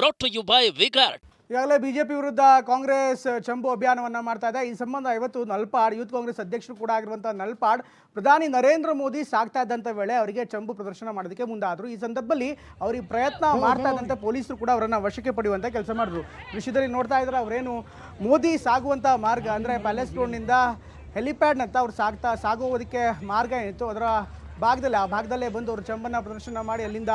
brought to you by V-Guard. ಈಗಾಗಲೇ BJP ವಿರುದ್ಧ ಕಾಂಗ್ರೆಸ್ ಚಂಬು ಅಭಿಯಾನವನ್ನು ಮಾಡ್ತಾ ಇದೆ. ಈ ಸಂಬಂಧ ಇವತ್ತು ನಲ್ಪಾಡ್ ಯೂತ್ ಕಾಂಗ್ರೆಸ್ ಅಧ್ಯಕ್ಷರು ಕೂಡ ಆಗಿರುವಂಥ ನಲ್ಪಾಡ್ ಪ್ರಧಾನಿ ನರೇಂದ್ರ ಮೋದಿ ಸಾಗ್ತಾ ಇದ್ದಂಥ ವೇಳೆ ಅವರಿಗೆ ಚಂಬು ಪ್ರದರ್ಶನ ಮಾಡೋದಕ್ಕೆ ಮುಂದಾದರು. ಈ ಸಂದರ್ಭದಲ್ಲಿ ಅವರಿಗೆ ಪ್ರಯತ್ನ ಮಾಡ್ತಾ ಇದ್ದಂಥ ಪೊಲೀಸರು ಕೂಡ ಅವರನ್ನು ವಶಕ್ಕೆ ಪಡೆಯುವಂಥ ಕೆಲಸ ಮಾಡಿದ್ರು. ದೃಶ್ಯದಲ್ಲಿ ನೋಡ್ತಾ ಇದ್ರೆ ಅವರೇನು ಮೋದಿ ಸಾಗುವಂಥ ಮಾರ್ಗ ಅಂದರೆ ಪ್ಯಾಲೇಸ್ ರೋಡ್ನಿಂದ ಹೆಲಿಪ್ಯಾಡ್ನಂತ ಅವ್ರು ಸಾಗುವುದಕ್ಕೆ ಮಾರ್ಗ ಏನಿತ್ತು ಅದರ ಆ ಭಾಗದಲ್ಲೇ ಬಂದು ಅವರು ಚಂಬನ್ನು ಪ್ರದರ್ಶನ ಮಾಡಿ ಅಲ್ಲಿಂದ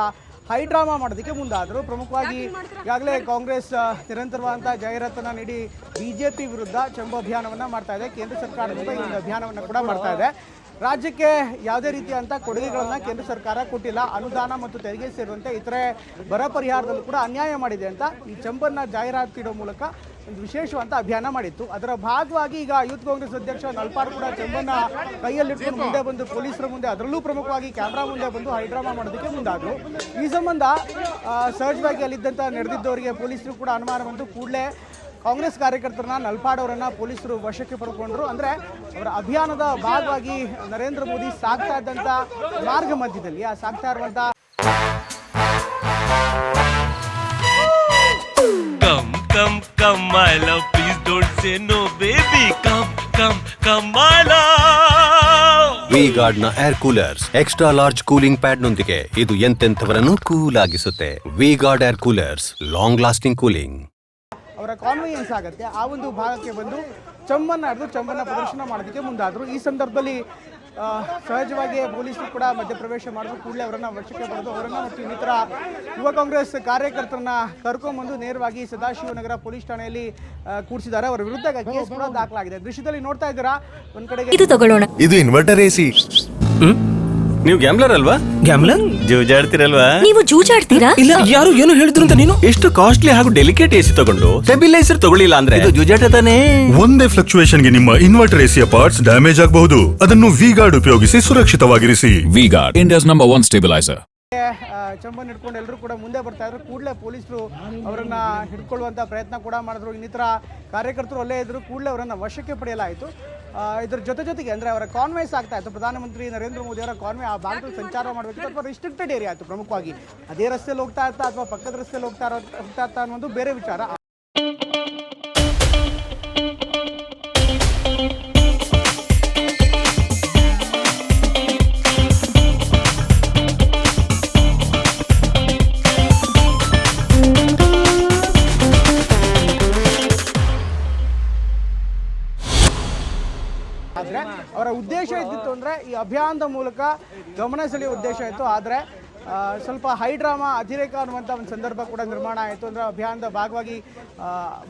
ಹೈಡ್ರಾಮಾ ಮಾಡೋದಕ್ಕೆ ಮುಂದಾದರು. ಪ್ರಮುಖವಾಗಿ ಈಗಾಗಲೇ ಕಾಂಗ್ರೆಸ್ ನಿರಂತರವಾದಂಥ ಜಾಹೀರಾತನ್ನು ನೀಡಿ ಬಿಜೆಪಿ ವಿರುದ್ಧ ಚಂಬು ಅಭಿಯಾನವನ್ನು ಮಾಡ್ತಾ ಇದೆ. ಕೇಂದ್ರ ಸರ್ಕಾರದಿಂದ ಈ ಒಂದು ಅಭಿಯಾನವನ್ನು ಕೂಡ ಮಾಡ್ತಾ ಇದೆ. ರಾಜ್ಯಕ್ಕೆ ಯಾವುದೇ ರೀತಿಯಂಥ ಕೊಡುಗೆಗಳನ್ನು ಕೇಂದ್ರ ಸರ್ಕಾರ ಕೊಟ್ಟಿಲ್ಲ. ಅನುದಾನ ಮತ್ತು ತೆರಿಗೆ ಸೇರಿದಂತೆ ಇತರೆ ಬರ ಪರಿಹಾರದಲ್ಲೂ ಕೂಡ ಅನ್ಯಾಯ ಮಾಡಿದೆ ಅಂತ ಈ ಚಂಬನ್ನು ಜಾಹೀರಾತು ಇಡೋ ಮೂಲಕ ಒಂದು ವಿಶೇಷವಾದ ಅಭಿಯಾನ ಮಾಡಿತ್ತು. ಅದರ ಭಾಗವಾಗಿ ಈಗ ಯೂತ್ ಕಾಂಗ್ರೆಸ್ ಅಧ್ಯಕ್ಷ ನಲ್ಪಾಡ್ ಕೂಡ ಚಂಬನ್ನು ಕೈಯಲ್ಲಿಟ್ಕೊಂಡು ಮುಂದೆ ಬಂದು ಪೊಲೀಸರ ಮುಂದೆ, ಅದರಲ್ಲೂ ಪ್ರಮುಖವಾಗಿ ಕ್ಯಾಮ್ರಾ ಮುಂದೆ ಬಂದು ಹೈಡ್ರಾಮಾ ಮಾಡೋದಕ್ಕೆ ಮುಂದಾದರು. ಈ ಸಂಬಂಧ ಸಹಜವಾಗಿ ಅಲ್ಲಿದ್ದಂಥ ನಡೆದಿದ್ದವರಿಗೆ ಪೊಲೀಸರು ಕೂಡ ಅನುಮಾನ ಬಂತು. ಕೂಡಲೇ ಕಾಂಗ್ರೆಸ್ ಕಾರ್ಯಕರ್ತರನ್ನ ನಲ್ಪಾಡ್ ಅವರನ್ನು ಪೊಲೀಸರು ವಶಕ್ಕೆ ಪಡ್ಕೊಂಡ್ರು. ಅಂದರೆ ಅವರ ಅಭಿಯಾನದ ಭಾಗವಾಗಿ ನರೇಂದ್ರ ಮೋದಿ ಸಾಗ್ತಾ ಇದ್ದಂಥ ಮಾರ್ಗ ಮಧ್ಯದಲ್ಲಿ ಆ ಸಾಗ್ತಾ ಇರುವಂಥ Come, come, my love, please don't say no, baby. Come, my love. V Guard ನ air coolers extra large cooling pad ನೊಂದಿಗೆ ಇದು ಎಂತೆಂಥವರನ್ನು ಕೂಲ್ ಆಗಿಸುತ್ತೆ. V Guard air coolers, long lasting cooling. ಅವರ ಕಾನ್ವೆಯನ್ಸ್ ಆಗುತ್ತೆ. ಆ ಒಂದು ಭಾಗಕ್ಕೆ ಬಂದು ಚಂಬನ್ನು ಪ್ರದರ್ಶನ ಮಾಡೋದಕ್ಕೆ ಮುಂದಾದರು. ಈ ಸಂದರ್ಭದಲ್ಲಿ ಸಹಜವಾಗಿ ಪೊಲೀಸರು ಕೂಡ ಮಧ್ಯಪ್ರವೇಶ ಮಾಡಿದ್ರು. ಕೂಡಲೇ ಅವರನ್ನು ವಶಕ್ಕೆ ಪಡೆದು ಅವರನ್ನು ಮತ್ತು ಇನ್ನಿತರ ಯುವ ಕಾಂಗ್ರೆಸ್ ಕಾರ್ಯಕರ್ತರನ್ನ ಕರ್ಕೊಂಡ್ಬಂದು ನೇರವಾಗಿ ಸದಾಶಿವನಗರ ಪೊಲೀಸ್ ಠಾಣೆಯಲ್ಲಿ ಕೂರಿಸಿದ್ದಾರೆ. ಅವರ ವಿರುದ್ಧ ಕೇಸ್ ಕೂಡ ದಾಖಲಾಗಿದೆ. ದೃಶ್ಯದಲ್ಲಿ ನೋಡ್ತಾ ಇದ್ದೀರಾ, ಒಂದ್ ಕಡೆಗೆ ಇದು ಇನ್ವರ್ಟರ್ ಎಸಿ. ನೀವು ಗ್ಯಾಮ್ಲರ್ ಅಲ್ವಾ? ಗ್ಯಾಮ್ಲರ್ ಜೂಜಾಡ್ತಿರಲ್ವಾ? ನೀವು ಜೂಜಾಡ್ತೀರಾ? ಇಲ್ಲ, ಯಾರು ಏನು ಹೇಳಿದ್ರು ಅಂತ ನೀನು ಎಷ್ಟು ಕಾಸ್ಟ್ಲಿ ಹಾಗೂ ಡೆಲಿಕೇಟ್ ಎಸಿ ತಗೊಂಡು ಸ್ಟೆಬಿಲೈಸರ್ ತಗೊಳ್ಳಿಲ್ಲ ಅಂದ್ರೆ ಇದು ಜೂಜಾಟ ತಾನೇ. ಒಂದೇ ಫ್ಲಕ್ಚುಯೇಷನ್ ಗೆ ನಿಮ್ಮ ಇನ್ವರ್ಟರ್ ಎಸಿಯ ಪಾರ್ಟ್ಸ್ ಡ್ಯಾಮೇಜ್ ಆಗಬಹುದು. ಅದನ್ನು ವಿಗಾರ್ಡ್ ಉಪಯೋಗಿಸಿ ಸುರಕ್ಷಿತವಾಗಿರಿಸಿ. V Guard, India's number 1 stabiliser. ಚಂಬನ್ನು ಹಿಡ್ಕೊಂಡು ಎಲ್ಲರೂ ಕೂಡ ಮುಂದೆ ಬರ್ತಾ ಇದ್ರು. ಕೂಡಲೇ ಪೊಲೀಸರು ಅವರನ್ನು ಹಿಡ್ಕೊಳ್ಳುವಂಥ ಪ್ರಯತ್ನ ಕೂಡ ಮಾಡಿದ್ರು. ಇನ್ನಿತರ ಕಾರ್ಯಕರ್ತರು ಅಲ್ಲೇ ಇದ್ರು. ಕೂಡಲೇ ಅವರನ್ನು ವಶಕ್ಕೆ ಪಡೆಯಲಾಯಿತು. ಇದರ ಜೊತೆಗೆ ಅಂದರೆ ಅವರ ಕಾನ್ವೇಸ್ ಆಗ್ತಾ ಇತ್ತು. ಪ್ರಧಾನಮಂತ್ರಿ ನರೇಂದ್ರ ಮೋದಿ ಅವರ ಕಾನ್ವೆ ಆ ಭಾಗದಲ್ಲಿ ಸಂಚಾರ ಮಾಡಬೇಕಿತ್ತು ಅಥವಾ ರಿಸ್ಟ್ರಿಕ್ಟೆಡ್ ಏರಿಯಾ ಆಯಿತು. ಪ್ರಮುಖವಾಗಿ ಅದೇ ರಸ್ತೆಯಲ್ಲಿ ಹೋಗ್ತಾ ಇರ್ತಾ ಅಥವಾ ಪಕ್ಕದ ರಸ್ತೆಯಲ್ಲಿ ಹೋಗ್ತಾ ಇರ್ತಾ ಅನ್ನೋದು ಬೇರೆ ವಿಚಾರ. ಆದರೆ ಅವರ ಉದ್ದೇಶ ಇದ್ದಿತ್ತು ಅಂದರೆ ಈ ಅಭಿಯಾನದ ಮೂಲಕ ಗಮನ ಸೆಳೆಯುವ ಉದ್ದೇಶ ಇತ್ತು. ಆದರೆ ಸ್ವಲ್ಪ ಹೈಡ್ರಾಮಾ ಅತಿರೇಕ ಅನ್ನುವಂಥ ಒಂದು ಸಂದರ್ಭ ಕೂಡ ನಿರ್ಮಾಣ ಆಯಿತು. ಅಂದರೆ ಅಭಿಯಾನದ ಭಾಗವಾಗಿ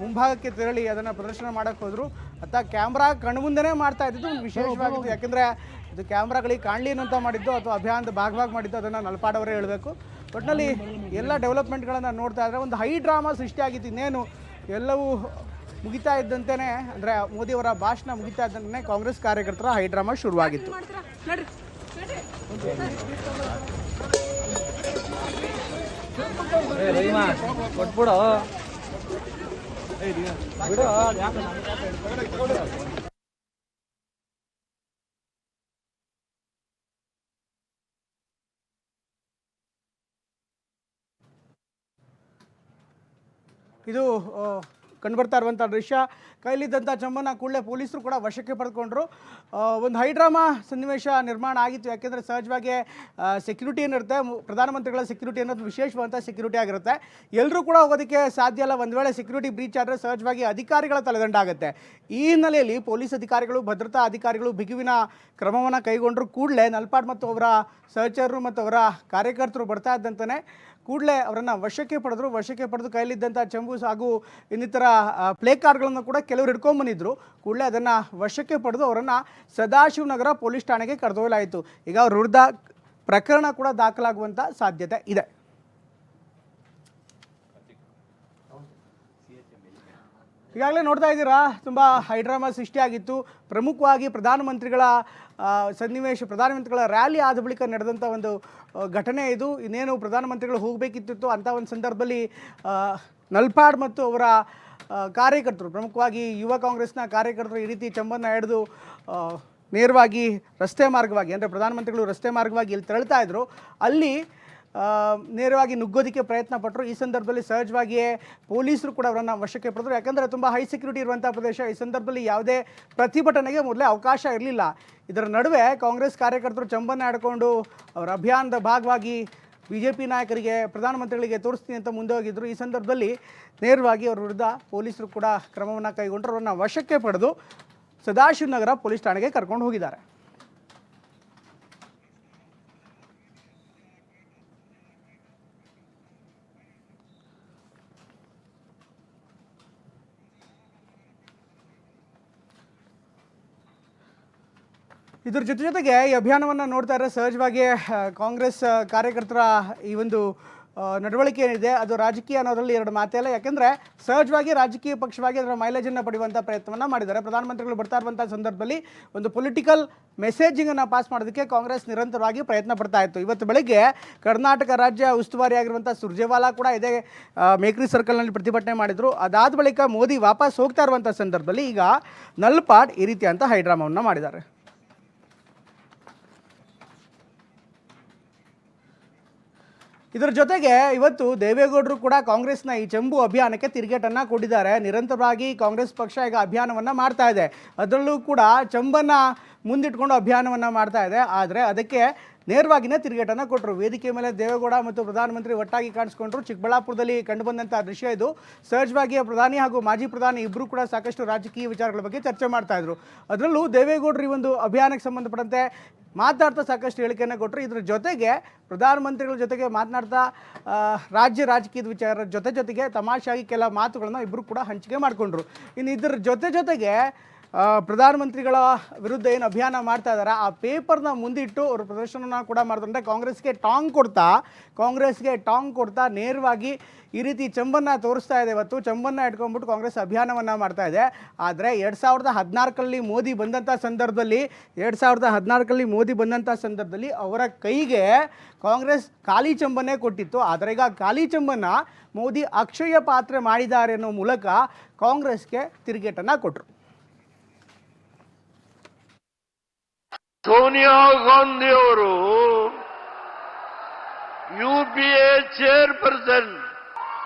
ಮುಂಭಾಗಕ್ಕೆ ತೆರಳಿ ಅದನ್ನು ಪ್ರದರ್ಶನ ಮಾಡೋಕ್ಕೆ ಹೋದರು. ಅಥವಾ ಕ್ಯಾಮ್ರಾ ಕಣ್ಮುಂದೆನೇ ಮಾಡ್ತಾ ಇದ್ದಿದ್ದು ಒಂದು ವಿಶೇಷವಾಗಿತ್ತು. ಯಾಕೆಂದರೆ ಇದು ಕ್ಯಾಮ್ರಾಗಳಿಗೆ ಕಾಣಲಿ ಅನ್ನೋಂಥ ಮಾಡಿದ್ದು ಅಥವಾ ಅಭಿಯಾನದ ಭಾಗವಾಗಿ ಮಾಡಿದ್ದು ಅದನ್ನು ನಲ್ಪಾಡ್ ಅವರೇ ಹೇಳಬೇಕು. ಒಟ್ಟಿನಲ್ಲಿ ಎಲ್ಲ ಡೆವಲಪ್ಮೆಂಟ್ಗಳನ್ನು ನೋಡ್ತಾ ಇದ್ದರೆ ಒಂದು ಹೈಡ್ರಾಮಾ ಸೃಷ್ಟಿಯಾಗಿತ್ತು. ಇನ್ನೇನು ಎಲ್ಲವೂ ಮುಗಿತಾ ಇದ್ದಂತೆಯೇ ಅಂದರೆ ಮೋದಿಯವರ ಭಾಷಣ ಮುಗಿತಾ ಇದ್ದಂತೆ ಕಾಂಗ್ರೆಸ್ ಕಾರ್ಯಕರ್ತರ ಹೈಡ್ರಾಮಾ ಶುರುವಾಗಿತ್ತು. ಇದು ಕಂಡುಬರ್ತಾ ಇರುವಂಥ ದೃಶ್ಯ. ಕೈಲಿದ್ದಂಥ ಚಂಬನ್ನು ಕೂಡಲೇ ಪೊಲೀಸರು ಕೂಡ ವಶಕ್ಕೆ ಪಡೆದುಕೊಂಡ್ರು. ಒಂದು ಹೈಡ್ರಾಮಾ ಸನ್ನಿವೇಶ ನಿರ್ಮಾಣ ಆಗಿತ್ತು. ಯಾಕೆಂದರೆ ಸಹಜವಾಗಿ ಸೆಕ್ಯೂರಿಟಿ ಏನಿರುತ್ತೆ, ಪ್ರಧಾನಮಂತ್ರಿಗಳ ಸೆಕ್ಯೂರಿಟಿ ಅನ್ನೋದು ವಿಶೇಷವಾದಂಥ ಸೆಕ್ಯೂರಿಟಿ ಆಗಿರುತ್ತೆ. ಎಲ್ಲರೂ ಕೂಡ ಹೋಗೋದಕ್ಕೆ ಸಾಧ್ಯ ಇಲ್ಲ. ಒಂದು ವೇಳೆ ಸೆಕ್ಯೂರಿಟಿ ಬ್ರೀಚ್ ಆದರೆ ಸಹಜವಾಗಿ ಅಧಿಕಾರಿಗಳ ತಲೆದಂಡಾಗುತ್ತೆ. ಈ ಹಿನ್ನೆಲೆಯಲ್ಲಿ ಪೊಲೀಸ್ ಅಧಿಕಾರಿಗಳು, ಭದ್ರತಾ ಅಧಿಕಾರಿಗಳು ಬಿಗುವಿನ ಕ್ರಮವನ್ನು ಕೈಗೊಂಡರು. ಕೂಡಲೇ ನಲ್ಪಾಡ್ ಮತ್ತು ಅವರ ಸಹಚರರು ಮತ್ತು ಅವರ ಕಾರ್ಯಕರ್ತರು ಬರ್ತಾ ಇದ್ದಂತಲೇ ಕೂಡಲೇ ಅವರನ್ನು ವಶಕ್ಕೆ ಪಡೆದು ಕೈಲಿದ್ದಂಥ ಚಂಬು ಹಾಗೂ ಇನ್ನಿತರ ಪ್ಲೇ ಕಾರ್ಡ್ಗಳನ್ನು ಕೂಡ ಕೆಲವರು ಹಿಡ್ಕೊಂಡ್ಬಂದಿದ್ರು. ಕೂಡಲೇ ಅದನ್ನು ವಶಕ್ಕೆ ಪಡೆದು ಅವರನ್ನು ಸದಾಶಿವನಗರ ಪೊಲೀಸ್ ಠಾಣೆಗೆ ಕರೆದೊಯ್ಯಲಾಯಿತು. ಈಗ ಅವ್ರ ವಿರುದ್ಧ ಪ್ರಕರಣ ಕೂಡ ದಾಖಲಾಗುವಂಥ ಸಾಧ್ಯತೆ ಇದೆ. ಈಗಾಗಲೇ ನೋಡ್ತಾ ಇದ್ದೀರಾ, ತುಂಬ ಹೈಡ್ರಾಮಾ ಸೃಷ್ಟಿಯಾಗಿತ್ತು. ಪ್ರಮುಖವಾಗಿ ಪ್ರಧಾನಮಂತ್ರಿಗಳ ರ್ಯಾಲಿ ಆದ ಬಳಿಕ ನಡೆದಂಥ ಒಂದು ಘಟನೆ ಇದು. ಇನ್ನೇನು ಪ್ರಧಾನಮಂತ್ರಿಗಳು ಹೋಗಬೇಕಿತ್ತು ಅಂಥ ಒಂದು ಸಂದರ್ಭದಲ್ಲಿ ನಲ್ಪಾಡ್ ಮತ್ತು ಅವರ ಕಾರ್ಯಕರ್ತರು, ಪ್ರಮುಖವಾಗಿ ಯುವ ಕಾಂಗ್ರೆಸ್ನ ಕಾರ್ಯಕರ್ತರು ಈ ರೀತಿ ಚಂಬನ್ನು ಹಿಡಿದು ನೇರವಾಗಿ ರಸ್ತೆ ಮಾರ್ಗವಾಗಿ ಅಂದರೆ ಪ್ರಧಾನಮಂತ್ರಿಗಳು ರಸ್ತೆ ಮಾರ್ಗವಾಗಿ ಇಲ್ಲಿ ತೆರಳ್ತಾ ಇದ್ರು. ಅಲ್ಲಿ ನೇರವಾಗಿ ನುಗ್ಗೋದಕ್ಕೆ ಪ್ರಯತ್ನ ಪಟ್ಟರು. ಈ ಸಂದರ್ಭದಲ್ಲಿ ಸಹಜವಾಗಿಯೇ ಪೊಲೀಸರು ಕೂಡ ಅವರನ್ನು ವಶಕ್ಕೆ ಪಡೆದರು. ಯಾಕಂದರೆ ತುಂಬ ಹೈ ಸೆಕ್ಯೂರಿಟಿ ಇರುವಂಥ ಪ್ರದೇಶ. ಈ ಸಂದರ್ಭದಲ್ಲಿ ಯಾವುದೇ ಪ್ರತಿಭಟನೆಗೆ ಮೊದಲೇ ಅವಕಾಶ ಇರಲಿಲ್ಲ. ಇದರ ನಡುವೆ ಕಾಂಗ್ರೆಸ್ ಕಾರ್ಯಕರ್ತರು ಚಂಬನ್ನು ಆಡಿಕೊಂಡು ಅವರ ಅಭಿಯಾನದ ಭಾಗವಾಗಿ BJP ನಾಯಕರಿಗೆ, ಪ್ರಧಾನಮಂತ್ರಿಗಳಿಗೆ ತೋರಿಸ್ತೀನಿ ಅಂತ ಮುಂದೆ ಹೋಗಿದ್ದರು. ಈ ಸಂದರ್ಭದಲ್ಲಿ ನೇರವಾಗಿ ಅವರ ವಿರುದ್ಧ ಪೊಲೀಸರು ಕೂಡ ಕ್ರಮವನ್ನು ಕೈಗೊಂಡರು. ಅವರನ್ನು ವಶಕ್ಕೆ ಪಡೆದು ಸದಾಶಿವನಗರ ಪೊಲೀಸ್ ಠಾಣೆಗೆ ಕರ್ಕೊಂಡು ಹೋಗಿದ್ದಾರೆ. ಇದ್ರ ಜೊತೆಗೆ ಈ ಅಭಿಯಾನವನ್ನು ನೋಡ್ತಾ ಇದ್ದರೆ ಸಹಜವಾಗಿ ಕಾಂಗ್ರೆಸ್ ಕಾರ್ಯಕರ್ತರ ಈ ಒಂದು ನಡವಳಿಕೆ ಏನಿದೆ ಅದು ರಾಜಕೀಯ ಅನ್ನೋದರಲ್ಲಿ ಎರಡು ಮಾತೇ ಇಲ್ಲ. ಯಾಕೆಂದರೆ ಸಹಜವಾಗಿ ರಾಜಕೀಯ ಪಕ್ಷವಾಗಿ ಅದರ ಮೈಲೇಜನ್ನು ಪಡೆಯುವಂಥ ಪ್ರಯತ್ನವನ್ನು ಮಾಡಿದ್ದಾರೆ. ಪ್ರಧಾನಮಂತ್ರಿಗಳು ಬರ್ತಾ ಇರುವಂಥ ಸಂದರ್ಭದಲ್ಲಿ ಒಂದು ಪೊಲಿಟಿಕಲ್ ಮೆಸೇಜಿಂಗನ್ನು ಪಾಸ್ ಮಾಡೋದಕ್ಕೆ ಕಾಂಗ್ರೆಸ್ ನಿರಂತರವಾಗಿ ಪ್ರಯತ್ನ ಪಡ್ತಾ ಇತ್ತು. ಇವತ್ತು ಬೆಳಗ್ಗೆ ಕರ್ನಾಟಕ ರಾಜ್ಯ ಉಸ್ತುವಾರಿ ಆಗಿರುವಂಥ ಸುರ್ಜೇವಾಲಾ ಕೂಡ ಇದೇ ಮೇಕ್ರಿ ಸರ್ಕಲ್ನಲ್ಲಿ ಪ್ರತಿಭಟನೆ ಮಾಡಿದರು. ಅದಾದ ಬಳಿಕ ಮೋದಿ ವಾಪಸ್ ಹೋಗ್ತಾ ಇರುವಂಥ ಸಂದರ್ಭದಲ್ಲಿ ಈಗ ನಲ್ಪಾಡ್ ಈ ರೀತಿ ಅಂತ ಹೈಡ್ರಾಮವನ್ನು ಮಾಡಿದ್ದಾರೆ. ಇದರ ಜೊತೆಗೆ ಇವತ್ತು ದೇವೇಗೌಡರು ಕೂಡ ಕಾಂಗ್ರೆಸ್ನ ಈ ಚೆಂಬು ಅಭಿಯಾನಕ್ಕೆ ತಿರುಗೇಟನ್ನು ಕೊಟ್ಟಿದ್ದಾರೆ. ನಿರಂತರವಾಗಿ ಕಾಂಗ್ರೆಸ್ ಪಕ್ಷ ಈಗ ಅಭಿಯಾನವನ್ನು ಮಾಡ್ತಾ ಇದೆ. ಅದರಲ್ಲೂ ಕೂಡ ಚೆಂಬನ್ನು ಮುಂದಿಟ್ಕೊಂಡು ಅಭಿಯಾನವನ್ನು ಮಾಡ್ತಾ ಇದೆ. ಆದರೆ ಅದಕ್ಕೆ ನೇರವಾಗಿಯೇ ತಿರುಗೇಟನ್ನು ಕೊಟ್ಟರು. ವೇದಿಕೆ ಮೇಲೆ ದೇವೇಗೌಡ ಮತ್ತು ಪ್ರಧಾನಮಂತ್ರಿ ಒಟ್ಟಾಗಿ ಕಾಣಿಸ್ಕೊಂಡ್ರು. ಚಿಕ್ಕಬಳ್ಳಾಪುರದಲ್ಲಿ ಕಂಡುಬಂದಂಥ ದೃಶ್ಯ ಇದು. ಸಹಜವಾಗಿ ಪ್ರಧಾನಿ ಹಾಗೂ ಮಾಜಿ ಪ್ರಧಾನಿ ಇಬ್ಬರು ಕೂಡ ಸಾಕಷ್ಟು ರಾಜಕೀಯ ವಿಚಾರಗಳ ಬಗ್ಗೆ ಚರ್ಚೆ ಮಾಡ್ತಾ ಇದ್ರು. ಅದರಲ್ಲೂ ದೇವೇಗೌಡರು ಈ ಒಂದು ಅಭಿಯಾನಕ್ಕೆ ಸಂಬಂಧಪಟ್ಟಂತೆ ಮಾತನಾಡ್ತಾ ಸಾಕಷ್ಟು ಹೇಳಿಕೆಯನ್ನು ಕೊಟ್ಟರು. ಇದರ ಜೊತೆಗೆ ಪ್ರಧಾನಮಂತ್ರಿಗಳ ಜೊತೆಗೆ ಮಾತನಾಡ್ತಾ ರಾಜ್ಯ ರಾಜಕೀಯದ ವಿಚಾರ ಜೊತೆಗೆ ತಮಾಷೆಯಾಗಿ ಕೆಲ ಮಾತುಗಳನ್ನು ಇಬ್ಬರು ಕೂಡ ಹಂಚಿಕೆ ಮಾಡಿಕೊಂಡ್ರು. ಇನ್ನು ಇದರ ಜೊತೆಗೆ ಪ್ರಧಾನಮಂತ್ರಿಗಳ ವಿರುದ್ಧ ಏನು ಅಭಿಯಾನ ಮಾಡ್ತಾ ಇದ್ದಾರೆ ಆ ಪೇಪರ್ನ ಮುಂದಿಟ್ಟು ಅವರು ಪ್ರದರ್ಶನನ ಕೂಡ ಮಾಡ್ತಾರೆ. ಕಾಂಗ್ರೆಸ್ಗೆ ಟಾಂಗ್ ಕೊಡ್ತಾ ನೇರವಾಗಿ ಈ ರೀತಿ ಚೆಂಬನ್ನು ತೋರಿಸ್ತಾ ಇದೆ. ಇವತ್ತು ಚೆಂಬನ್ನು ಇಟ್ಕೊಂಡ್ಬಿಟ್ಟು ಕಾಂಗ್ರೆಸ್ ಅಭಿಯಾನವನ್ನು ಮಾಡ್ತಾ ಇದೆ. ಆದರೆ 2014ರಲ್ಲಿ ಮೋದಿ ಬಂದಂಥ ಸಂದರ್ಭದಲ್ಲಿ ಅವರ ಕೈಗೆ ಕಾಂಗ್ರೆಸ್ ಖಾಲಿ ಚೆಂಬನ್ನೇ ಕೊಟ್ಟಿತ್ತು. ಆದರೆ ಈಗ ಖಾಲಿ ಚೆಂಬನ್ನು ಮೋದಿ ಅಕ್ಷಯ ಪಾತ್ರೆ ಮಾಡಿದ್ದಾರೆ ಅನ್ನೋ ಮೂಲಕ ಕಾಂಗ್ರೆಸ್ಗೆ ತಿರುಗೇಟನ್ನು ಕೊಟ್ಟರು. ಸೋನಿಯಾ ಗಾಂಧಿ ಅವರು UPA chairperson,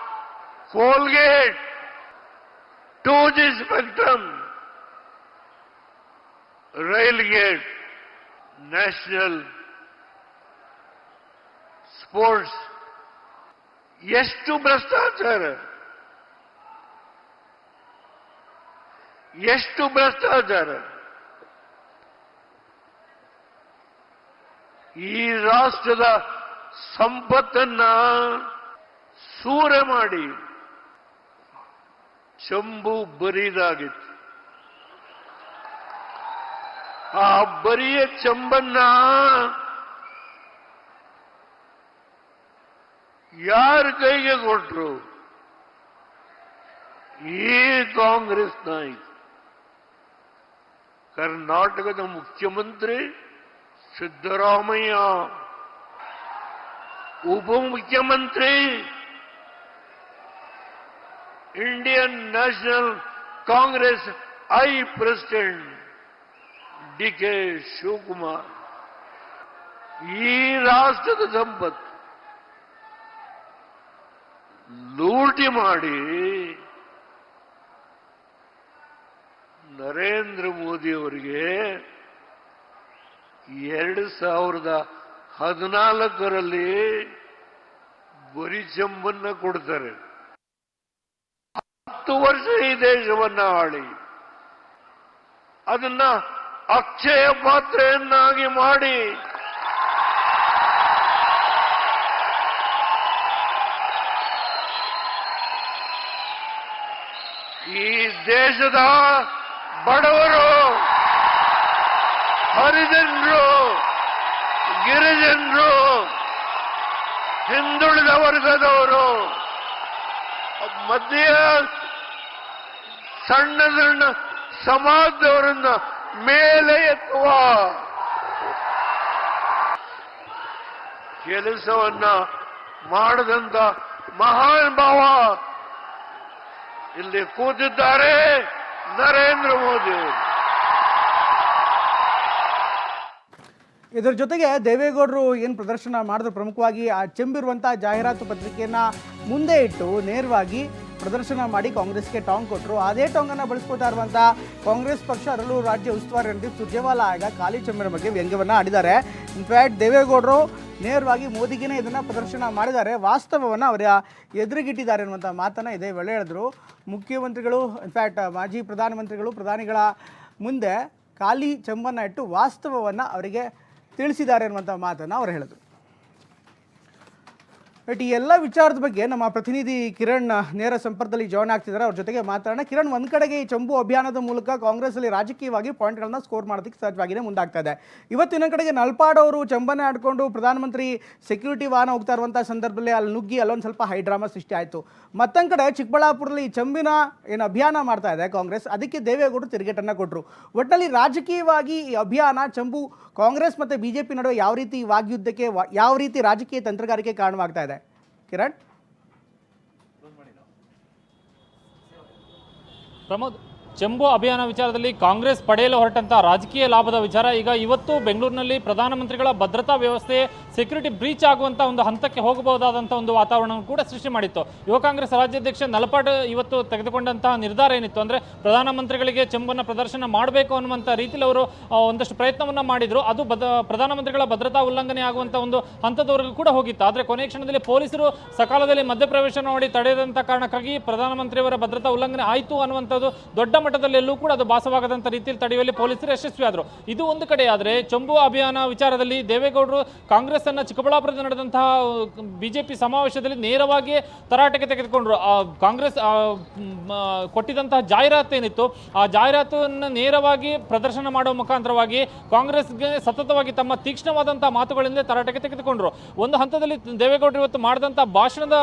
Colgate, 2G spectrum, rail gate, national sports, ಎಷ್ಟು ಭ್ರಷ್ಟಾಚಾರ, ಎಷ್ಟು ಭ್ರಷ್ಟಾಚಾರ. ಈ ರಾಷ್ಟ್ರದ ಸಂಪತ್ತನ್ನ ಸೂರೆ ಮಾಡಿ ಚೆಂಬು ಬರಿದಾಗಿತ್ತು. ಆ ಬರಿಯ ಚೆಂಬನ್ನ ಯಾರ ಕೈಗೆ ಕೊಟ್ರು? ಈ ಕಾಂಗ್ರೆಸ್ ನಾಯಕ, ಕರ್ನಾಟಕದ ಮುಖ್ಯಮಂತ್ರಿ ಸಿದ್ದರಾಮಯ್ಯ, ಉಪಮುಖ್ಯಮಂತ್ರಿ Indian national Congress president DK Shivakumar. ಈ ರಾಷ್ಟ್ರದ ಸಂಪತ್ತು ಲೂಟಿ ಮಾಡಿ ನರೇಂದ್ರ ಮೋದಿ ಅವರಿಗೆ 2014ರಲ್ಲಿ ಬರಿ ಚೆಂಬನ್ನ ಕೊಡ್ತಾರೆ. 10 ವರ್ಷ ಈ ದೇಶವನ್ನ ಆಳಿ ಅದನ್ನ ಅಕ್ಷಯ ಪಾತ್ರೆಯನ್ನಾಗಿ ಮಾಡಿ ಈ ದೇಶದ ಬಡವರು, ಹರಿಜನರು, ಗಿರಿಜನರು, ಹಿಂದುಳಿದ ವರ್ಗದವರು, ಮಧ್ಯ ಸಣ್ಣ ಸಮಾಜದವರನ್ನ ಮೇಲೆ ಎತ್ತುವ ಕೆಲಸವನ್ನ ಮಾಡದಂತ ಮಹಾನ್ ಭಾವ ಇಲ್ಲಿ ಕೂತಿದ್ದಾರೆ, ನರೇಂದ್ರ ಮೋದಿ. ಇದರ ಜೊತೆಗೆ ದೇವೇಗೌಡರು ಏನು ಪ್ರದರ್ಶನ ಮಾಡಿದ್ರು, ಪ್ರಮುಖವಾಗಿ ಆ ಚೆಂಬಿರುವಂಥ ಜಾಹೀರಾತು ಪತ್ರಿಕೆಯನ್ನು ಮುಂದೆ ಇಟ್ಟು ನೇರವಾಗಿ ಪ್ರದರ್ಶನ ಮಾಡಿ ಕಾಂಗ್ರೆಸ್ಗೆ ಟಾಂಗ್ ಕೊಟ್ಟರು. ಅದೇ ಟಾಂಗನ್ನು ಬಳಸ್ಕೊತಾ ಇರುವಂಥ ಕಾಂಗ್ರೆಸ್ ಪಕ್ಷ, ಅದರಲ್ಲೂ ರಾಜ್ಯ ಉಸ್ತುವಾರಿ ರಣದೀಪ್ ಸುರ್ಜೇವಾಲಾ ಆಗ ಖಾಲಿ ಚೆಂಬಿನ ಬಗ್ಗೆ ವ್ಯಂಗ್ಯವನ್ನು ಆಡಿದ್ದಾರೆ. ಇನ್ಫ್ಯಾಕ್ಟ್ ದೇವೇಗೌಡರು ನೇರವಾಗಿ ಮೋದಿಗೇನೆ ಇದನ್ನು ಪ್ರದರ್ಶನ ಮಾಡಿದ್ದಾರೆ, ವಾಸ್ತವವನ್ನು ಅವರ ಎದುರಿಗಿಟ್ಟಿದ್ದಾರೆ ಅನ್ನುವಂಥ ಮಾತನ್ನು ಇದೇ ವೇಳೆ ಹೇಳಿದ್ರು. ಮುಖ್ಯಮಂತ್ರಿಗಳು, ಇನ್ಫ್ಯಾಕ್ಟ್ ಮಾಜಿ ಪ್ರಧಾನಮಂತ್ರಿಗಳು ಪ್ರಧಾನಿಗಳ ಮುಂದೆ ಖಾಲಿ ಚೆಂಬನ್ನು ಇಟ್ಟು ವಾಸ್ತವವನ್ನು ಅವರಿಗೆ ತಿಳಿಸಿದ್ದಾರೆ ಅನ್ನುವಂಥ ಮಾತನ್ನು ಅವರು ಹೇಳಿದರು. ಬಟ್ ಈ ಎಲ್ಲ ವಿಚಾರದ ಬಗ್ಗೆ ನಮ್ಮ ಪ್ರತಿನಿಧಿ ಕಿರಣ್ ನೇರ ಸಂಪರ್ಕದಲ್ಲಿ ಜಾಯ್ನ್ ಆಗ್ತಿದ್ದಾರೆ. ಅವ್ರ ಜೊತೆಗೆ ಮಾತಾಡೋಣ. ಕಿರಣ್, ಒಂದು ಕಡೆಗೆ ಈ ಚೆಂಬು ಅಭಿಯಾನದ ಮೂಲಕ ಕಾಂಗ್ರೆಸ್ಸಲ್ಲಿ ರಾಜಕೀಯವಾಗಿ ಪಾಯಿಂಟ್ಗಳನ್ನ ಸ್ಕೋರ್ ಮಾಡೋದಕ್ಕೆ ಸಹಜವಾಗಿಯೇ ಮುಂದಾಗ್ತಾ ಇದೆ. ಇವತ್ತಿನ ಕಡೆಗೆ ನಲ್ಪಾಡ್ ಅವರು ಚೆಂಬನ್ನೇ ಆಡ್ಕೊಂಡು ಪ್ರಧಾನಮಂತ್ರಿ ಸೆಕ್ಯೂರಿಟಿ ವಾಹನ ಹೋಗ್ತಾ ಇರುವಂಥ ಸಂದರ್ಭದಲ್ಲಿ ಅಲ್ಲಿ ನುಗ್ಗಿ ಅಲ್ಲೊಂದು ಸ್ವಲ್ಪ ಹೈಡ್ರಾಮಾ ಸೃಷ್ಟಿ ಆಯಿತು. ಮತ್ತೊಂದು ಕಡೆ ಚಿಕ್ಕಬಳ್ಳಾಪುರದಲ್ಲಿ ಈ ಚೆಂಬಿನ ಏನು ಅಭಿಯಾನ ಮಾಡ್ತಾ ಇದೆ ಕಾಂಗ್ರೆಸ್, ಅದಕ್ಕೆ ದೇವೇಗೌಡರು ತಿರುಗೇಟನ್ನು ಕೊಟ್ಟರು. ಒಟ್ಟಿನಲ್ಲಿ ರಾಜಕೀಯವಾಗಿ ಈ ಅಭಿಯಾನ ಚೆಂಬು ಕಾಂಗ್ರೆಸ್ ಮತ್ತು BJP ನಡುವೆ ಯಾವ ರೀತಿ ವಾಗ್ಯುದ್ಧಕ್ಕೆ, ಯಾವ ರೀತಿ ರಾಜಕೀಯ ತಂತ್ರಗಾರಿಕೆ ಕಾರಣವಾಗ್ತಾ ಇದೆ ಕಿರಣ್? ಪ್ರಮೋದ್, ಚೆಂಬು ಅಭಿಯಾನ ವಿಚಾರದಲ್ಲಿ ಕಾಂಗ್ರೆಸ್ ಪಡೆಯಲು ಹೊರಟಂತಹ ರಾಜಕೀಯ ಲಾಭದ ವಿಚಾರ ಈಗ ಇವತ್ತು ಬೆಂಗಳೂರಿನಲ್ಲಿ ಪ್ರಧಾನಮಂತ್ರಿಗಳ ಭದ್ರತಾ ವ್ಯವಸ್ಥೆ ಸೆಕ್ಯೂರಿಟಿ ಬ್ರೀಚ್ ಆಗುವಂಥ ಒಂದು ಹಂತಕ್ಕೆ ಹೋಗಬಹುದಾದಂಥ ಒಂದು ವಾತಾವರಣವನ್ನು ಕೂಡ ಸೃಷ್ಟಿ ಮಾಡಿತ್ತು. ಯುವ ಕಾಂಗ್ರೆಸ್ ರಾಜ್ಯಾಧ್ಯಕ್ಷ ನಲಪಾಡ್ ಇವತ್ತು ತೆಗೆದುಕೊಂಡಂತಹ ನಿರ್ಧಾರ ಏನಿತ್ತು ಅಂದರೆ ಪ್ರಧಾನಮಂತ್ರಿಗಳಿಗೆ ಚೆಂಬನ್ನು ಪ್ರದರ್ಶನ ಮಾಡಬೇಕು ಅನ್ನುವಂಥ ರೀತಿಯಲ್ಲಿ ಅವರು ಒಂದಷ್ಟು ಪ್ರಯತ್ನವನ್ನು ಮಾಡಿದರು. ಅದು ಪ್ರಧಾನಮಂತ್ರಿಗಳ ಭದ್ರತಾ ಉಲ್ಲಂಘನೆ ಆಗುವಂಥ ಒಂದು ಹಂತದವರೆಗೂ ಕೂಡ ಹೋಗಿತ್ತು. ಆದರೆ ಕೊನೆಯ ಕ್ಷಣದಲ್ಲಿ ಪೊಲೀಸರು ಸಕಾಲದಲ್ಲಿ ಮಧ್ಯಪ್ರವೇಶ ಮಾಡಿ ತಡೆಯದಂಥ ಕಾರಣಕ್ಕಾಗಿ ಪ್ರಧಾನಮಂತ್ರಿಯವರ ಭದ್ರತಾ ಉಲ್ಲಂಘನೆ ಆಯಿತು ಅನ್ನುವಂಥದ್ದು ದೊಡ್ಡ ಮಟ್ಟದಲ್ಲೆಲ್ಲೂ ಕೂಡ ಅದು ಭಾಸವಾಗದಂಥ ರೀತಿಯಲ್ಲಿ ತಡೆಯುವಲ್ಲಿ ಪೊಲೀಸರು ಯಶಸ್ವಿಯಾದರು. ಇದು ಒಂದು ಕಡೆ ಆದರೆ ಚೆಂಬು ಅಭಿಯಾನ ವಿಚಾರದಲ್ಲಿ ದೇವೇಗೌಡರು ಕಾಂಗ್ರೆಸ್ ಅನ್ನ ಚಿಕ್ಕಬಳ್ಳಾಪುರದಲ್ಲಿ ನಡೆದಂತಹ BJP ಸಮಾವೇಶದಲ್ಲಿ ನೇರವಾಗಿ ತರಾಟೆಗೆ ತೆಗೆದುಕೊಂಡ್ರು. ಕಾಂಗ್ರೆಸ್ ಕೊಟ್ಟಿದ್ದಂತಹ ಜಾಹೀರಾತು ಏನಿತ್ತು, ಆ ಜಾಹೀರಾತನ್ನು ನೇರವಾಗಿ ಪ್ರದರ್ಶನ ಮಾಡುವ ಮುಖಾಂತರವಾಗಿ ಕಾಂಗ್ರೆಸ್ಗೆ ಸತತವಾಗಿ ತಮ್ಮ ತೀಕ್ಷ್ಣವಾದಂತಹ ಮಾತುಗಳಿಂದ ತರಾಟೆಗೆ ತೆಗೆದುಕೊಂಡ್ರು. ಒಂದು ಹಂತದಲ್ಲಿ ದೇವೇಗೌಡರು ಇವತ್ತು ಮಾಡಿದಂತಹ ಭಾಷಣದ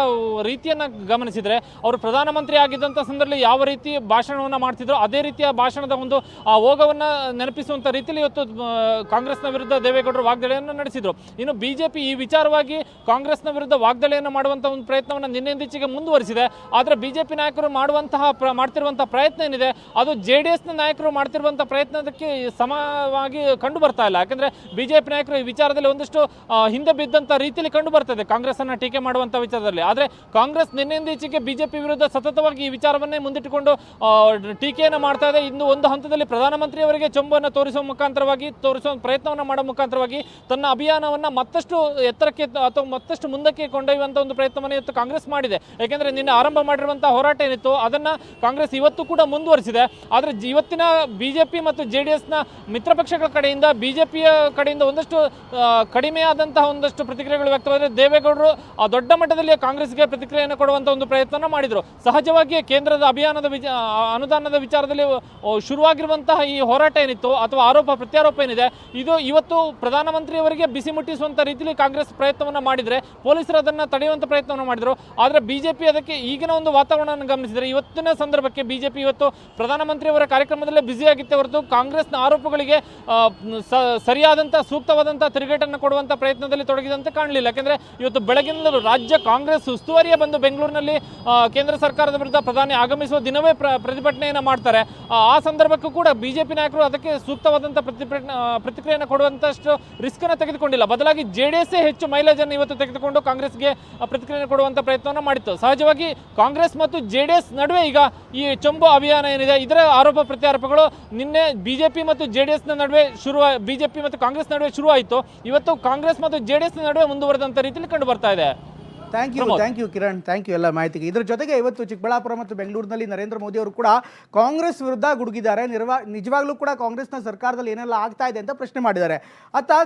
ರೀತಿಯನ್ನ ಗಮನಿಸಿದ್ರೆ, ಅವರು ಪ್ರಧಾನಮಂತ್ರಿ ಆಗಿದ್ದಂಥ ಸಂದರ್ಭದಲ್ಲಿ ಯಾವ ರೀತಿ ಭಾಷಣವನ್ನು ಮಾಡ್ತಿದ್ರು ಅದೇ ರೀತಿಯ ಭಾಷಣದ ಒಂದು ಆ ಓಗವನ್ನ ನೆನಪಿಸುವಂತ ರೀತಿಯಲ್ಲಿ ಇವತ್ತು ಕಾಂಗ್ರೆಸ್ನ ವಿರುದ್ಧ ದೇವೇಗೌಡರು ವಾಗ್ದಾಳಿಯನ್ನು ನಡೆಸಿದ್ರು. ಇನ್ನು BJP ಈ ವಿಚಾರವಾಗಿ ಕಾಂಗ್ರೆಸ್ನ ವಿರುದ್ಧ ವಾಗ್ದಾಳಿಯನ್ನು ಮಾಡುವಂತಹ ಒಂದು ಪ್ರಯತ್ನವನ್ನು ನಿನ್ನೆಂದೀಚೆಗೆ ಮುಂದುವರಿಸಿದೆ. ಆದರೆ BJP ನಾಯಕರು ಮಾಡ್ತಿರುವಂತಹ ಪ್ರಯತ್ನ ಏನಿದೆ ಅದು JDSನ ನಾಯಕರು ಮಾಡ್ತಿರುವಂತಹ ಪ್ರಯತ್ನಕ್ಕೆ ಸಮವಾಗಿ ಕಂಡು ಬರ್ತಾ ಇಲ್ಲ. ಯಾಕಂದ್ರೆ BJP ನಾಯಕರು ಈ ವಿಚಾರದಲ್ಲಿ ಒಂದಷ್ಟು ಹಿಂದೆ ಬಿದ್ದಂತ ರೀತಿಯಲ್ಲಿ ಕಂಡು ಬರ್ತದೆ ಕಾಂಗ್ರೆಸ್ ಅನ್ನ ಟೀಕೆ ಮಾಡುವಂತ ವಿಚಾರದಲ್ಲಿ. ಆದರೆ ಕಾಂಗ್ರೆಸ್ ನಿನ್ನೆಂದೀಚೆಗೆ BJP ವಿರುದ್ಧ ಸತತವಾಗಿ ಈ ವಿಚಾರವನ್ನೇ ಮುಂದಿಟ್ಟುಕೊಂಡು ಟೀಕೆಯನ್ನು ಮಾಡ್ತಾ ಇದೆ. ಇನ್ನು ಒಂದು ಹಂತದಲ್ಲಿ ಪ್ರಧಾನಮಂತ್ರಿಯವರಿಗೆ ಚೆಂಬನ್ನು ತೋರಿಸುವ ಪ್ರಯತ್ನವನ್ನು ಮಾಡುವ ಮುಖಾಂತರವಾಗಿ ತನ್ನ ಅಭಿಯಾನವನ್ನ ಮತ್ತಷ್ಟು ಎತ್ತರಕ್ಕೆ ಅಥವಾ ಮತ್ತಷ್ಟು ಮುಂದಕ್ಕೆ ಕೊಂಡೊಯ್ಯುವಂತ ಒಂದು ಪ್ರಯತ್ನವನ್ನು ಇವತ್ತು ಕಾಂಗ್ರೆಸ್ ಮಾಡಿದೆ. ಯಾಕೆಂದ್ರೆ ನಿನ್ನೆ ಆರಂಭ ಮಾಡಿರುವಂತಹ ಹೋರಾಟ ಏನಿತ್ತು ಅದನ್ನ ಕಾಂಗ್ರೆಸ್ ಇವತ್ತು ಕೂಡ ಮುಂದುವರಿಸಿದೆ. ಆದರೆ ಇವತ್ತಿನ BJP ಮತ್ತು JDSನ ಮಿತ್ರ ಪಕ್ಷಗಳ ಕಡೆಯಿಂದ BJPಯ ಕಡೆಯಿಂದ ಒಂದಷ್ಟು ಕಡಿಮೆಯಾದಂತಹ ಒಂದಷ್ಟು ಪ್ರತಿಕ್ರಿಯೆಗಳು ವ್ಯಕ್ತವಾದರೆ ದೇವೇಗೌಡರು ಆ ದೊಡ್ಡ ಮಟ್ಟದಲ್ಲಿ ಕಾಂಗ್ರೆಸ್ಗೆ ಪ್ರತಿಕ್ರಿಯೆಯನ್ನು ಕೊಡುವಂತ ಒಂದು ಪ್ರಯತ್ನ ಮಾಡಿದ್ರು. ಸಹಜವಾಗಿ ಕೇಂದ್ರದ ಅನುದಾನದ ವಿಚಾರದಲ್ಲಿ ಶುರುವಾಗಿರುವಂತಹ ಈ ಹೋರಾಟ ಏನಿತ್ತು ಅಥವಾ ಆರೋಪ ಪ್ರತ್ಯಾರೋಪ ಏನಿದೆ ಇದು ಇವತ್ತು ಪ್ರಧಾನಮಂತ್ರಿಯವರಿಗೆ ಬಿಸಿ ಮುಟ್ಟಿಸುವಂತ ರೀತಿಯಲ್ಲಿ ಕಾಂಗ್ರೆಸ್ ಪ್ರಯತ್ನವನ್ನ ಮಾಡಿದ್ರೆ ಪೊಲೀಸರು ಅದನ್ನ ತಡೆಯುವಂತ ಪ್ರಯತ್ನವನ್ನು ಮಾಡಿದ್ರು. ಆದರೆ BJP ಅದಕ್ಕೆ ಈಗಿನ ಒಂದು ವಾತಾವರಣವನ್ನು ಗಮನಿಸಿದರೆ ಇವತ್ತಿನ ಸಂದರ್ಭಕ್ಕೆ BJP ಇವತ್ತು ಪ್ರಧಾನಮಂತ್ರಿಯವರ ಕಾರ್ಯಕ್ರಮದಲ್ಲೇ ಬ್ಯುಸಿಯಾಗಿತ್ತೆ ಹೊರತು ಕಾಂಗ್ರೆಸ್ನ ಆರೋಪಗಳಿಗೆ ಸರಿಯಾದಂತಹ ಸೂಕ್ತವಾದಂತಹ ತಿರುಗೇಟನ್ನು ಕೊಡುವಂತ ಪ್ರಯತ್ನದಲ್ಲಿ ತೊಡಗಿದಂತೆ ಕಾಣಲಿಲ್ಲ. ಯಾಕಂದ್ರೆ ಇವತ್ತು ಬೆಳಗಿನಿಂದಲೂ ರಾಜ್ಯ ಕಾಂಗ್ರೆಸ್ ಉಸ್ತುವಾರಿಯೇ ಬಂದು ಬೆಂಗಳೂರಿನಲ್ಲಿ ಕೇಂದ್ರ ಸರ್ಕಾರದ ವಿರುದ್ಧ ಪ್ರಧಾನಿ ಆಗಮಿಸುವ ದಿನವೇ ಪ್ರತಿಭಟನೆಯನ್ನು ಮಾಡ್ತಾರೆ. ಆ ಸಂದರ್ಭಕ್ಕೂ ಕೂಡ BJP ನಾಯಕರು ಅದಕ್ಕೆ ಸೂಕ್ತವಾದಂತಹ ಪ್ರತಿಕ್ರಿಯೆಯನ್ನು ಕೊಡುವಂತಷ್ಟು ರಿಸ್ಕ್ ಅನ್ನು ತೆಗೆದುಕೊಂಡಿಲ್ಲ. ಬದಲಾಗಿ JDS ಹೆಚ್ಚು ಮೈಲೇಜ್ ಅನ್ನು ಇವತ್ತು ತೆಗೆದುಕೊಂಡು ಕಾಂಗ್ರೆಸ್ಗೆ ಪ್ರತಿಕ್ರಿಯೆ ಕೊಡುವಂತ ಪ್ರಯತ್ನವನ್ನು ಮಾಡಿತ್ತು. ಸಹಜವಾಗಿ ಕಾಂಗ್ರೆಸ್ ಮತ್ತು JDS ನಡುವೆ ಈಗ ಈ ಚೆಂಬು ಅಭಿಯಾನ ಏನಿದೆ ಇದರ ಆರೋಪ ಪ್ರತ್ಯಾರೋಪಗಳು ನಿನ್ನೆ BJP ಮತ್ತು JDSನ ನಡುವೆ BJP ಮತ್ತು ಕಾಂಗ್ರೆಸ್ ನಡುವೆ ಶುರುವಾಯಿತು. ಇವತ್ತು ಕಾಂಗ್ರೆಸ್ ಮತ್ತು JDS ನಡುವೆ ಮುಂದುವರೆದಂತ ರೀತಿಯಲ್ಲಿ ಕಂಡು ಬರ್ತಾ ಇದೆ. Thank you Kiran, thank you ಎಲ್ಲ ಮಾಹಿತಿಗೆ. ಇದರ ಜೊತೆಗೆ ಇವತ್ತು ಚಿಕ್ಕಬಳ್ಳಾಪುರ ಮತ್ತು ಬೆಂಗಳೂರಿನಲ್ಲಿ ನರೇಂದ್ರ ಮೋದಿ ಅವರು ಕೂಡ ಕಾಂಗ್ರೆಸ್ ವಿರುದ್ಧ ಗುಡುಗಿದ್ದಾರೆ. ನಿಜವಾಗ್ಲೂ ಕೂಡ ಕಾಂಗ್ರೆಸ್ನ ಸರ್ಕಾರದಲ್ಲಿ ಏನೆಲ್ಲ ಆಗ್ತಾ ಇದೆ ಅಂತ ಪ್ರಶ್ನೆ ಮಾಡಿದ್ದಾರೆ.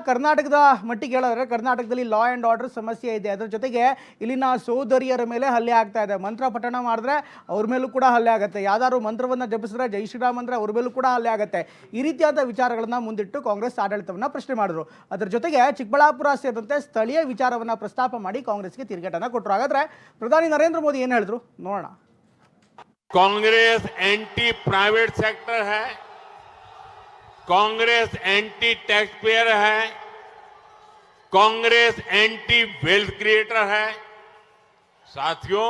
ಕರ್ನಾಟಕದ ಮಟ್ಟಿಗೆ ಹೇಳಿದ್ರೆ ಕರ್ನಾಟಕದಲ್ಲಿ ಲಾ ಆ್ಯಂಡ್ ಆರ್ಡರ್ ಸಮಸ್ಯೆ ಇದೆ. ಅದರ ಜೊತೆಗೆ ಇಲ್ಲಿನ ಸೋದರಿಯರ ಮೇಲೆ ಹಲ್ಲೆ ಆಗ್ತಾ ಇದೆ. ಮಂತ್ರ ಪಠಣ ಮಾಡಿದ್ರೆ ಅವ್ರ ಮೇಲೂ ಕೂಡ ಹಲ್ಲೆ ಆಗುತ್ತೆ. ಯಾವ್ದಾದ್ರು ಮಂತ್ರವನ್ನು ಜಪಿಸಿದ್ರೆ ಜೈ ಶ್ರೀರಾಮ್ ಅಂದರೆ ಅವ್ರ ಮೇಲೂ ಕೂಡ ಹಲ್ಲೆ ಆಗುತ್ತೆ. ಈ ರೀತಿಯಾದ ವಿಚಾರಗಳನ್ನು ಮುಂದಿಟ್ಟು ಕಾಂಗ್ರೆಸ್ ಆಡಳಿತವನ್ನು ಪ್ರಶ್ನೆ ಮಾಡಿದ್ರು. ಅದರ ಜೊತೆಗೆ ಚಿಕ್ಕಬಳ್ಳಾಪುರ ಸೇರಿದಂತೆ ಸ್ಥಳೀಯ ವಿಚಾರವನ್ನು ಪ್ರಸ್ತಾಪ ಮಾಡಿ ಕಾಂಗ್ರೆಸ್ಗೆ ತಿರುಗೇಟನ್ನು ಕೊಟ್ಟರು. ಹಾಗಾದ್ರೆ ಪ್ರಧಾನಿ ನರೇಂದ್ರ ಮೋದಿ ಏನು ಹೇಳಿದ್ರು ನೋಡೋಣ. कांग्रेस एंटी प्राइवेट सेक्टर है, कांग्रेस एंटी टैक्स पेयर है, कांग्रेस एंटी वेल्थ क्रिएटर है. साथियों,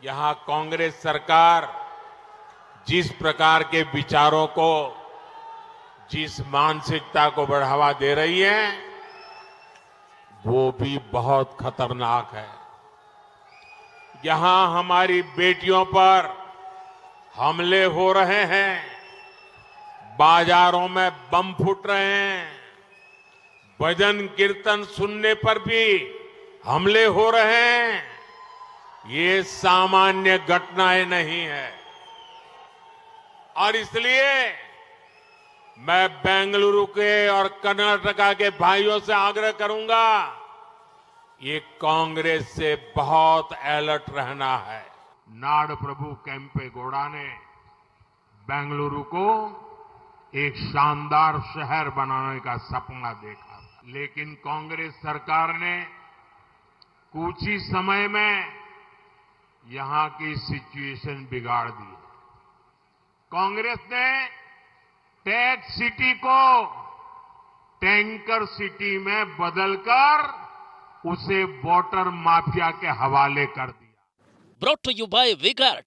यहां कांग्रेस सरकार जिस प्रकार के विचारों को जिस मानसिकता को बढ़ावा दे रही है वो भी बहुत खतरनाक है। यहां हमारी बेटियों पर हमले हो रहे हैं, बाजारों में बम फूट रहे हैं, भजन कीर्तन सुनने पर भी हमले हो रहे हैं। ये सामान्य घटनाएं नहीं है और इसलिए मैं बेंगलुरु के और कर्नाटका के भाइयों से आग्रह करूंगा, ये कांग्रेस से बहुत अलर्ट रहना है। नाड़ प्रभु केम्पेगौड़ा ने बेंगलुरु को एक शानदार शहर बनाने का सपना देखा था, लेकिन कांग्रेस सरकार ने कुछ ही समय में यहां की सिचुएशन बिगाड़ दी। कांग्रेस ने टेक सिटी को टैंकर सिटी में बदलकर उसे वाटर माफिया के हवाले कर दिया। Brought to you by V-Guard.